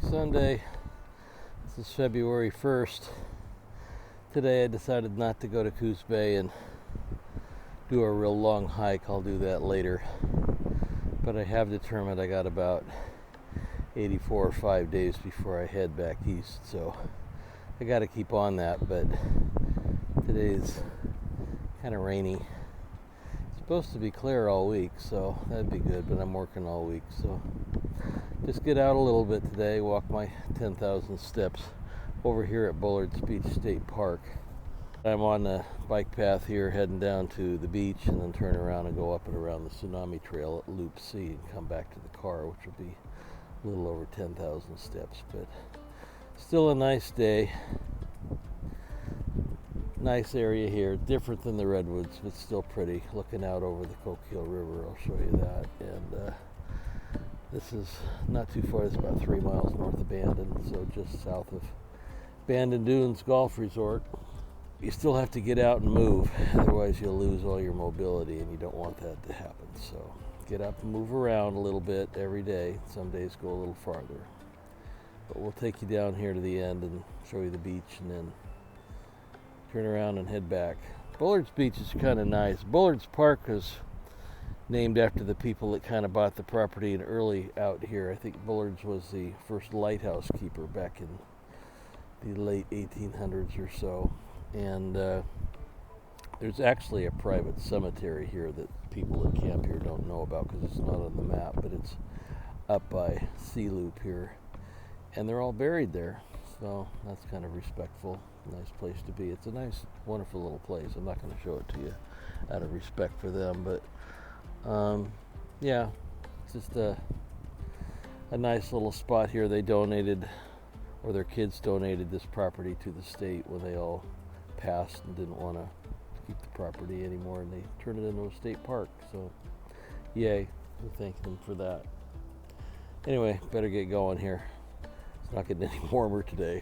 Sunday. This is February 1st. Today I decided not to go to Coos Bay and do a real long hike. I'll do that later. But I have determined I got about 84 or 5 days before I head back east. So I got to keep on that. But today's kind of rainy. It's supposed to be clear all week, so that'd be good. But I'm working all week, so just get out a little bit today, walk my 10,000 steps over here at BULLARDS Beach State Park. I'm on the bike path here heading down to the beach and then turn around and go up and around the Tsunami Trail at Loop C and come back to the car, which will be a little over 10,000 steps. But still a nice day. Nice area here, different than the redwoods, but still pretty. Looking out over the Coquille River, I'll show you that. And this is not too far. It's about 3 miles north of Bandon, so just south of Bandon Dunes Golf Resort. You still have to get out and move, otherwise you'll lose all your mobility, and you don't want that to happen. So get up and move around a little bit every day. Some days go a little farther. But we'll take you down here to the end and show you the beach, and then turn around and head back. Bullards Beach is kind of nice. Bullards Park is named after the people that kind of bought the property and early out here. I think Bullards was the first lighthouse keeper back in the late 1800s or so. And there's actually a private cemetery here that people that camp here don't know about because it's not on the map, but it's up by Sea Loop here. And they're all buried there. So that's kind of respectful. Nice place to be. It's a nice, wonderful little place. I'm not going to show it to you out of respect for them, but yeah, it's just a nice little spot here. They donated, or their kids donated this property to the state when they all passed and didn't want to keep the property anymore, and they turned it into a state park. So yay, we thank them for that. Anyway, better get going here. It's not getting any warmer today.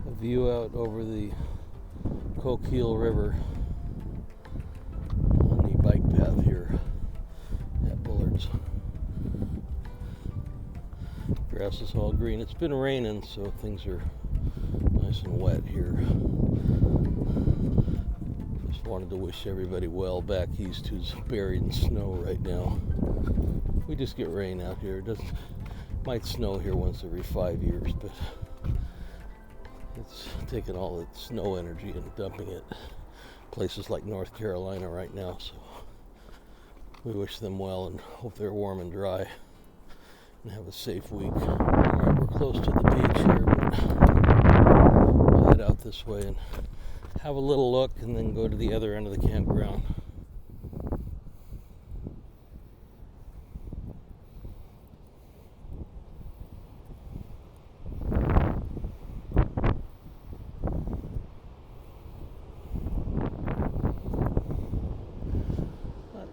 A view out over the Coquille River on the bike path here at Bullards. Grass is all green. It's been raining, so things are nice and wet here. Just wanted to wish everybody well back east who's buried in snow right now. We just get rain out here. It might snow here once every 5 years, but it's taking all the snow energy and dumping it places like North Carolina right now. So we wish them well and hope they're warm and dry and have a safe week. All right, we're close to the beach here, but we'll head out this way and have a little look and then go to the other end of the campground.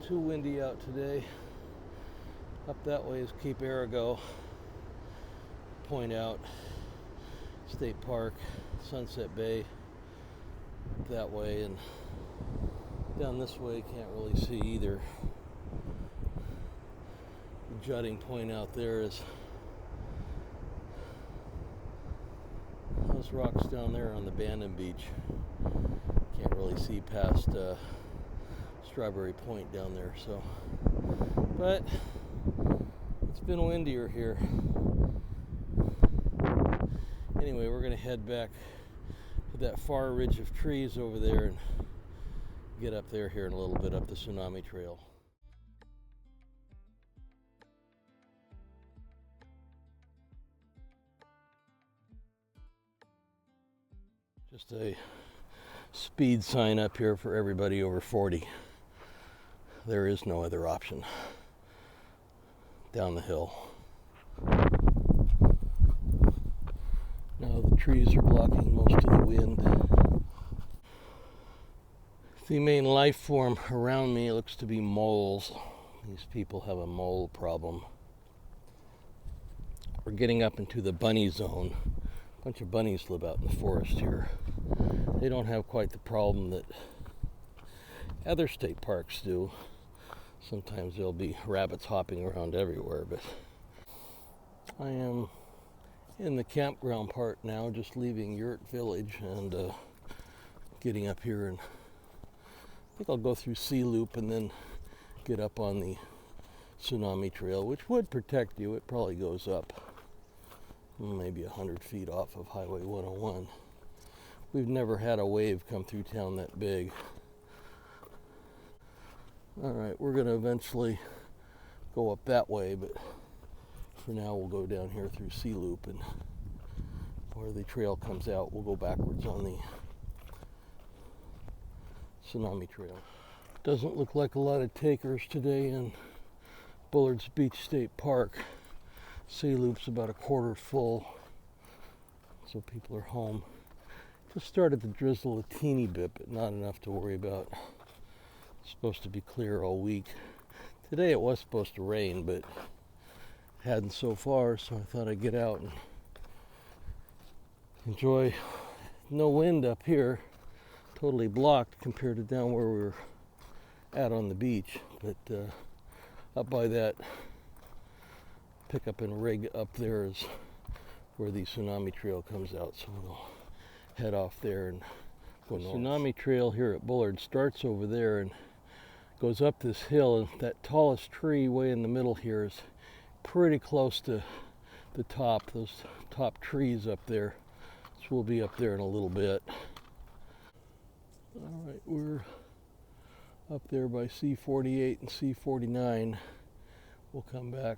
Too windy out today. Up that way is Cape Arago, Point Out State Park, Sunset Bay that way, and down this way can't really see either. The jutting point out there is those rocks down there on the Bandon Beach. Can't really see past Strawberry Point down there, so, but it's been windier here. Anyway, we're going to head back to that far ridge of trees over there and get up there here in a little bit, up the Tsunami Trail. Just a speed sign up here for everybody over 40. There is no other option. Down the hill. Now the trees are blocking most of the wind. The main life form around me looks to be moles. These people have a mole problem. We're getting up into the bunny zone. A bunch of bunnies live out in the forest here. They don't have quite the problem that other state parks do. Sometimes there'll be rabbits hopping around everywhere, but I am in the campground part now, just leaving Yurt Village and getting up here, and I think I'll go through Sea Loop and then get up on the Tsunami Trail, which would protect you. It probably goes up maybe 100 feet off of Highway 101. We've never had a wave come through town that big. All right, we're going to eventually go up that way, but for now we'll go down here through Sea Loop, and where the trail comes out, we'll go backwards on the Tsunami Trail. Doesn't look like a lot of takers today in BULLARDS Beach State Park. Sea Loop's about a quarter full, so people are home. Just started to drizzle a teeny bit, but not enough to worry about. It's supposed to be clear all week. Today it was supposed to rain, but it hadn't so far, so I thought I'd get out and enjoy. No wind up here, totally blocked compared to down where we were at on the beach, but up by that pickup and rig up there is where the Tsunami Trail comes out, so we'll head off there and go north. Tsunami Trail here at Bullard starts over there and goes up this hill, and that tallest tree way in the middle here is pretty close to the top, those top trees up there. So we'll be up there in a little bit. All right, we're up there by C48 and C49. We'll come back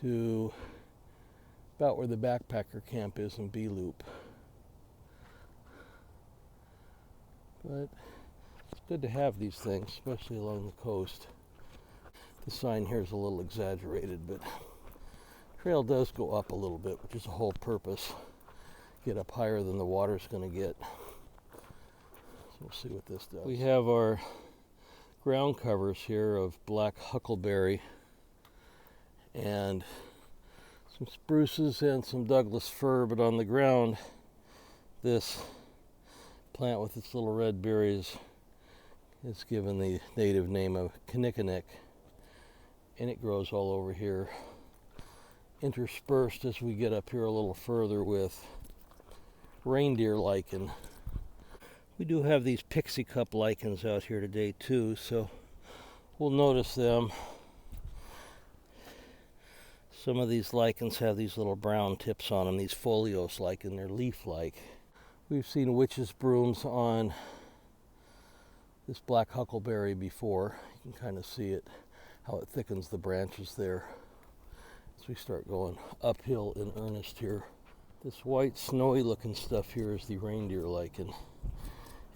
to about where the backpacker camp is in B Loop. But it's good to have these things, especially along the coast. The sign here is a little exaggerated, but the trail does go up a little bit, which is the whole purpose. Get up higher than the water's going to get. So we'll see what this does. We have our ground covers here of black huckleberry and some spruces and some Douglas fir, but on the ground, this plant with its little red berries is given the native name of kinnikinick, and it grows all over here, interspersed as we get up here a little further with reindeer lichen. We do have these pixie cup lichens out here today too, so we'll notice them. Some of these lichens have these little brown tips on them, these foliose lichen, they're leaf-like. We've seen witch's brooms on this black huckleberry before. You can kind of see it, how it thickens the branches there as we start going uphill in earnest here. This white snowy looking stuff here is the reindeer lichen,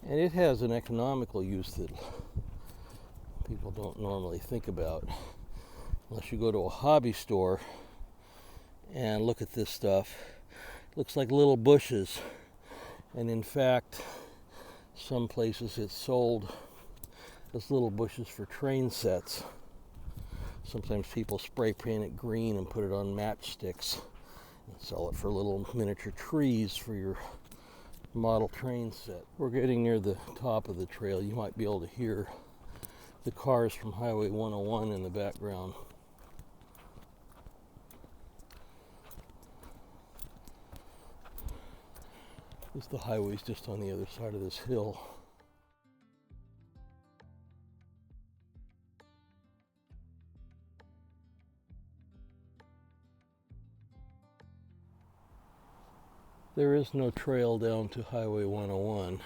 and it has an economical use that people don't normally think about unless you go to a hobby store and look at this stuff. It looks like little bushes, and in fact some places it's sold as little bushes for train sets. Sometimes people spray paint it green and put it on matchsticks and sell it for little miniature trees for your model train set. We're getting near the top of the trail. You might be able to hear the cars from Highway 101 in the background. The highway's just on the other side of this hill. There is no trail down to Highway 101.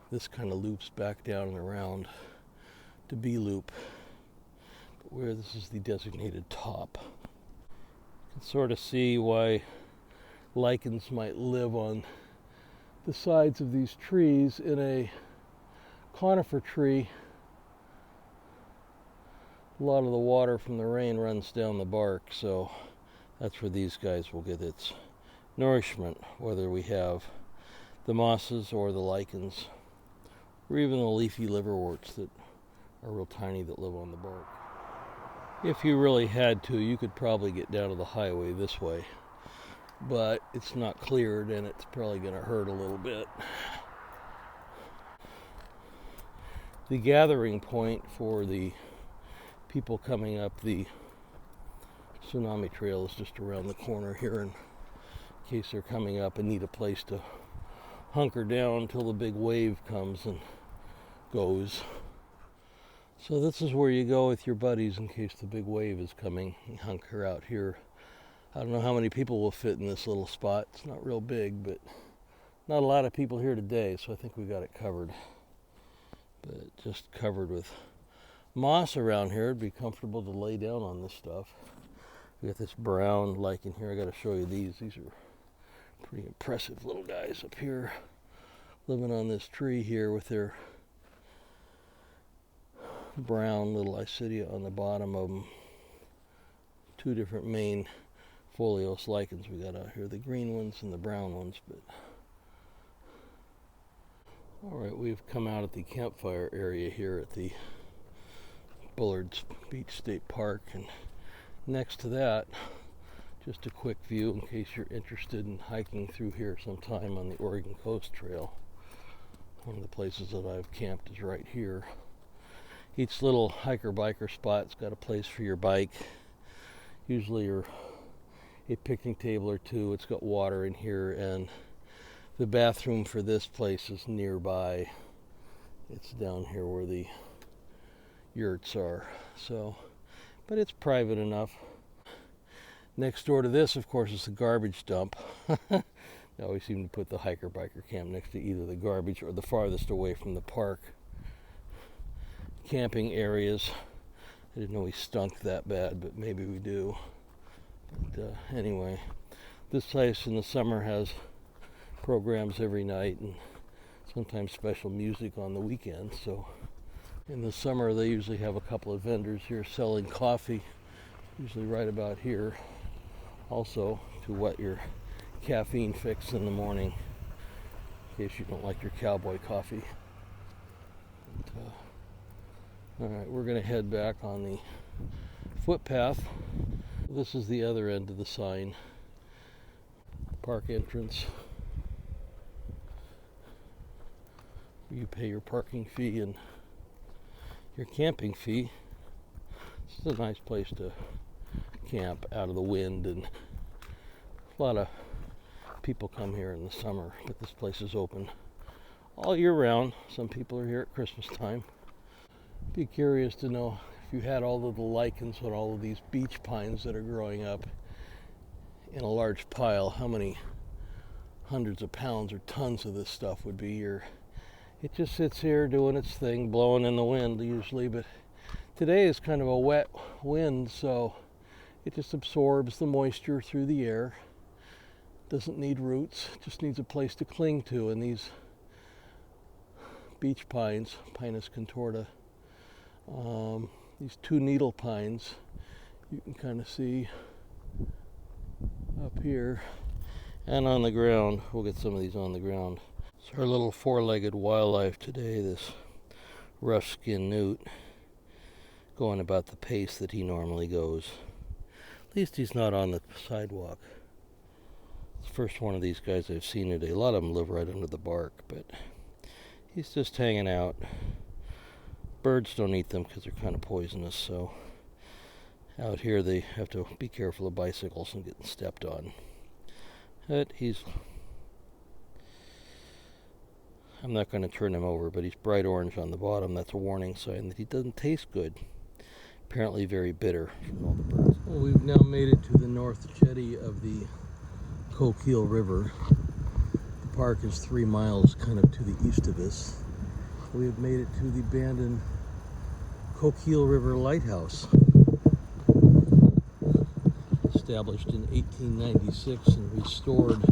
This kind of loops back down and around to B Loop, where this is the designated top. You can sort of see why lichens might live on the sides of these trees. In a conifer tree, a lot of the water from the rain runs down the bark, so that's where these guys will get its nourishment, whether we have the mosses or the lichens, or even the leafy liverworts that are real tiny that live on the bark. If you really had to, you could probably get down to the highway this way, but it's not cleared and it's probably going to hurt a little bit. The gathering point for the people coming up the Tsunami Trail is just around the corner here in case they're coming up and need a place to hunker down until the big wave comes and goes. So this is where you go with your buddies in case the big wave is coming. You hunker out here. I don't know how many people will fit in this little spot. It's not real big, but not a lot of people here today, so I think we got it covered. But just covered with moss around here. It'd be comfortable to lay down on this stuff. We got this brown lichen here. I got to show you these. These are pretty impressive little guys up here, living on this tree here with their brown little isidia on the bottom of them. Two different main foliose lichens we got out here, the green ones and the brown ones. But all right, we've come out at the campfire area here at the BULLARDS Beach State Park, and next to that, just a quick view in case you're interested in hiking through here sometime on the Oregon Coast Trail. One of the places that I've camped is right here. Each little hiker-biker spot's got a place for your bike, usually a picnic table or two. It's got water in here, and the bathroom for this place is nearby. It's down here where the yurts are. So, but it's private enough. Next door to this, of course, is the garbage dump. They always seem to put the hiker-biker camp next to either the garbage or the farthest away from the park. Camping areas. I didn't know we stunk that bad, but maybe we do. But anyway, this place in the summer has programs every night and sometimes special music on the weekends. So in the summer, they usually have a couple of vendors here selling coffee, usually right about here. Also, to whet your caffeine fix in the morning, in case you don't like your cowboy coffee. All right, we're going to head back on the footpath. This is the other end of the sign. Park entrance. You pay your parking fee and your camping fee. This is a nice place to camp out of the wind, and a lot of people come here in the summer, but this place is open all year round. Some people are here at Christmas time. Be curious to know if you had all of the lichens and all of these beach pines that are growing up in a large pile, how many hundreds of pounds or tons of this stuff would be here. It just sits here doing its thing, blowing in the wind usually, but today is kind of a wet wind, so it just absorbs the moisture through the air. Doesn't need roots, just needs a place to cling to. And these beach pines, Pinus contorta, these two needle pines, you can kind of see up here and on the ground. We'll get some of these on the ground. It's our little four-legged wildlife today, this rough-skinned newt, going about the pace that he normally goes. At least he's not on the sidewalk. It's the first one of these guys I've seen today. A lot of them live right under the bark, but he's just hanging out. Birds don't eat them because they're kind of poisonous, so out here they have to be careful of bicycles and getting stepped on. But I'm not going to turn him over, but he's bright orange on the bottom. That's a warning sign that he doesn't taste good. Apparently very bitter from all the birds. Well, we've now made it to the north jetty of the Coquille River. The park is 3 miles kind of to the east of us. We have made it to the Bandon Coquille River lighthouse. Established in 1896 and restored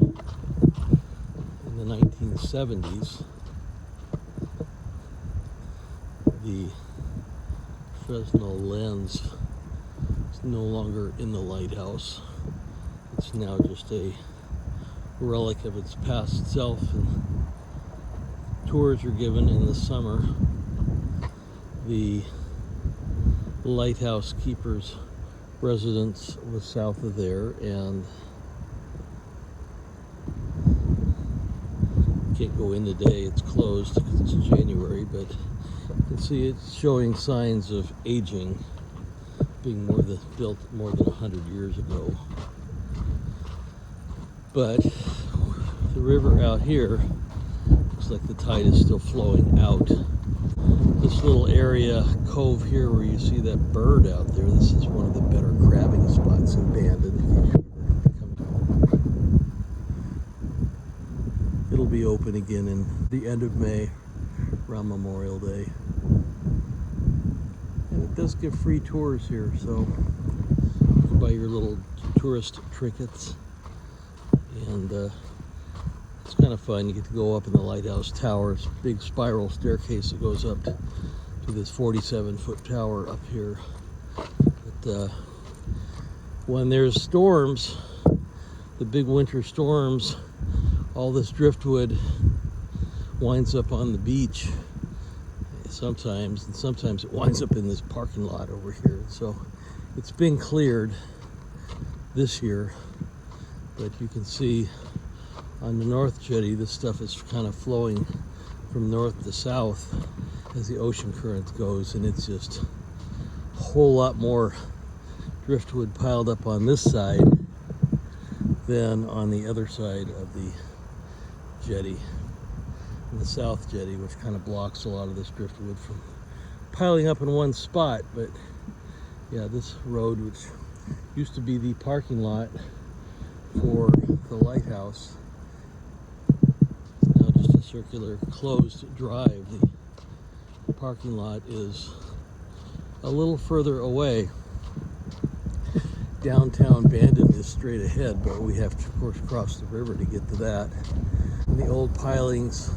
in the 1970s. The Fresnel lens is no longer in the lighthouse. It's now just a relic of its past self, and tours are given in the summer. The lighthouse keeper's residence was south of there, and can't go in today, it's closed because it's January, but you can see it's showing signs of aging being built more than 100 years ago. But the river out here looks like the tide is still flowing out. This little area, cove here, where you see that bird out there, this is one of the better crabbing spots in Bandon. It'll be open again in the end of May, around Memorial Day. And it does give free tours here, so you can buy your little tourist trinkets. And it's kind of fun. You get to go up in the lighthouse tower. It's a big spiral staircase that goes up to this 47-foot tower up here. But when there's storms, the big winter storms, all this driftwood winds up on the beach sometimes, and sometimes it winds up in this parking lot over here. So it's been cleared this year, but you can see on the north jetty, this stuff is kind of flowing from north to south as the ocean current goes, and it's just a whole lot more driftwood piled up on this side than on the other side of the jetty, and the south jetty, which kind of blocks a lot of this driftwood from piling up in one spot. But yeah, this road, which used to be the parking lot for the lighthouse, is now just a circular closed drive. The parking lot is a little further away. Downtown Bandon is straight ahead, but we have to, of course, cross the river to get to that. And the old pilings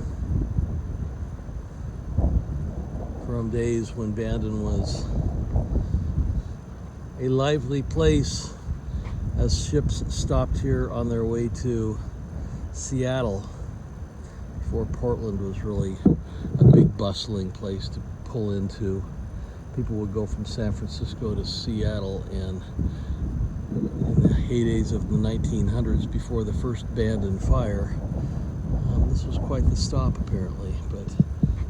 from days when Bandon was a lively place as ships stopped here on their way to Seattle, before Portland was really a big bustling place to pull into. People would go from San Francisco to Seattle, and in the heydays of the 1900s, before the first Bandon fire, this was quite the stop apparently. But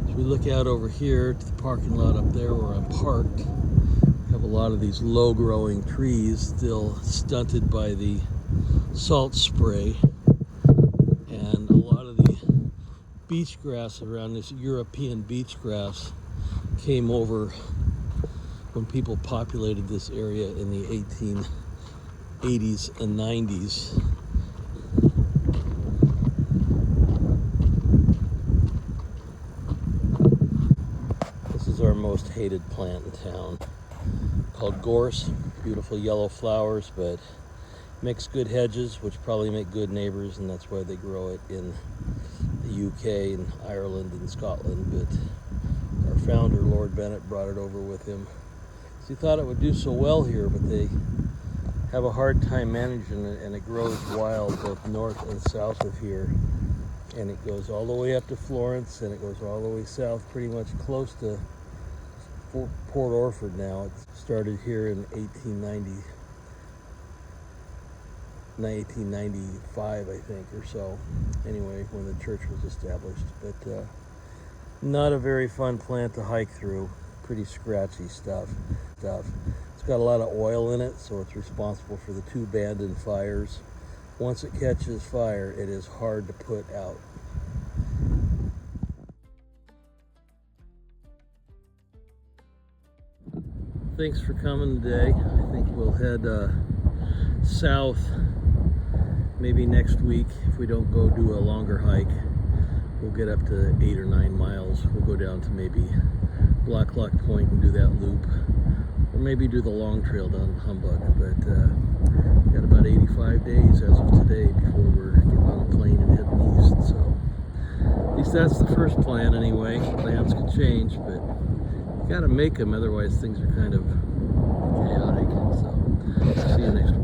as we look out over here to the parking lot up there where I'm parked, we have a lot of these low-growing trees still stunted by the salt spray, and a lot of the beach grass around this European beach grass came over when people populated this area in the 1880s and 90s. This is our most hated plant in town, called gorse. Beautiful yellow flowers, but makes good hedges, which probably make good neighbors, and that's why they grow it in the UK and Ireland and Scotland. But our founder, Lord Bennett, brought it over with him. So he thought it would do so well here, but they have a hard time managing it, and it grows wild both north and south of here. And it goes all the way up to Florence, and it goes all the way south, pretty much close to Port Orford now. It started here in 1895, I think, or so. Anyway, when the church was established. But not a very fun plant to hike through. Pretty scratchy stuff. It's got a lot of oil in it, so it's responsible for the 2 Bandon fires. Once it catches fire, it is hard to put out. Thanks for coming today. I think we'll head south maybe next week. If we don't go do a longer hike, we'll get up to 8 or 9 miles. We'll go down to maybe Black Lock Point and do that loop, or maybe do the long trail down to Humbug. But we got about 85 days as of today before we're getting on a plane and heading east. So at least that's the first plan anyway. Plans could change, but you got to make them, otherwise things are kind of chaotic. So see you next week.